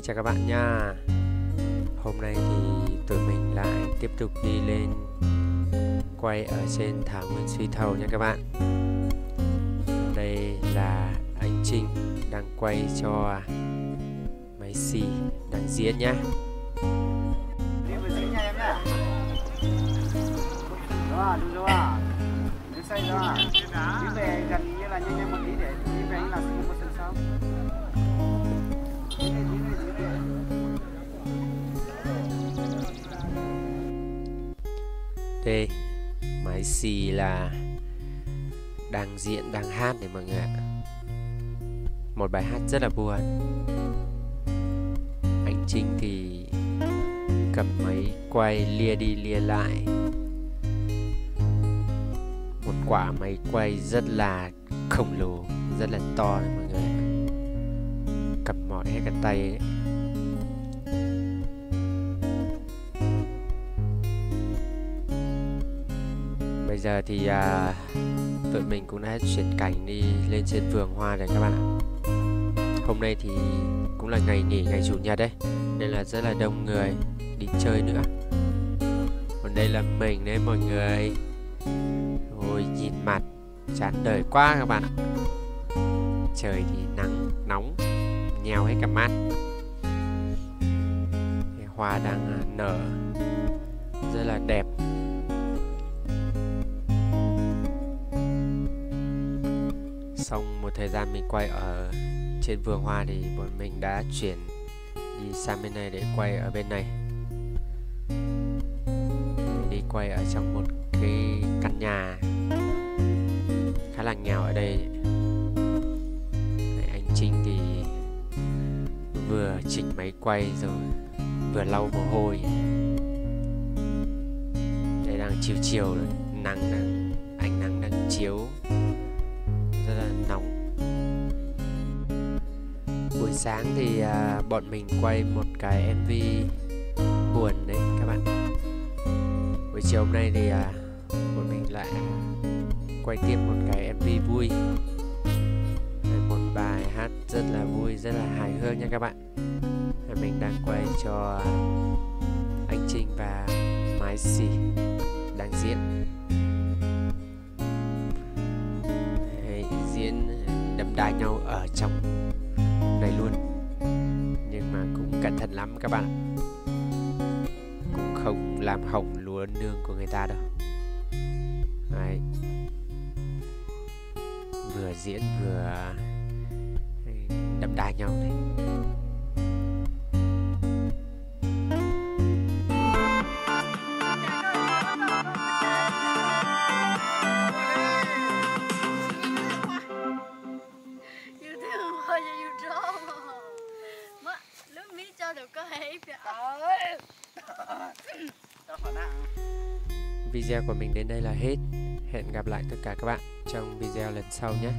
Xin chào các bạn nha. Hôm nay thì tụi mình lại tiếp tục đi lên quay ở trên thảo nguyên Suối Thầu nha các bạn. Đây là anh Trinh đang quay cho máy xì đang diễn nhá. Đi vừa diễn nha em nhá. Rồi, đúng rồi. Đi xoay rồi. Đi về gần như là nhanh một tí để đi về là xuống một sân sau. Đây, máy xì là đang diễn, đang hát này mọi người ạ. Một bài hát rất là buồn. Anh Trinh thì cầm máy quay lia đi lia lại. Một quả máy quay rất là khổng lồ, rất là to này mọi người ạ. Cầm mỏi hết cả tay ấy. Bây giờ thì tụi mình cũng đã chuyển cảnh đi lên trên vườn hoa rồi các bạn ạ. Hôm nay thì cũng là ngày nghỉ, ngày chủ nhật đấy, nên là rất là đông người đi chơi nữa. Còn đây là mình đấy mọi người. Ôi nhìn mặt chán đời quá các bạn ạ. Trời thì nắng nóng nhèo hết cả mắt. Cái hoa đang nở rất là đẹp. Xong một thời gian mình quay ở trên vườn hoa thì bọn mình đã chuyển đi sang bên này để quay ở bên này. Đi quay ở trong một cái căn nhà khá là nghèo ở đây. Anh Trinh thì vừa chỉnh máy quay rồi vừa lau mồ hôi. Đây đang chiều chiều rồi, ánh nắng đang chiếu rất là nóng. Buổi sáng thì bọn mình quay một cái MV buồn đấy các bạn. Buổi chiều hôm nay thì bọn mình lại quay tiếp một cái MV vui. Một bài hát rất là vui, rất là hài hước nha các bạn. Mình đang quay cho anh Trinh và Mai Xì đang diễn. Diễn đâm đá nhau ở trong này luôn, nhưng mà cũng cẩn thận lắm các bạn, cũng không làm hỏng lúa nương của người ta đâu. Đấy. Vừa diễn vừa đâm đá nhau này. Video của mình đến đây là hết. Hẹn gặp lại tất cả các bạn trong video lần sau nhé.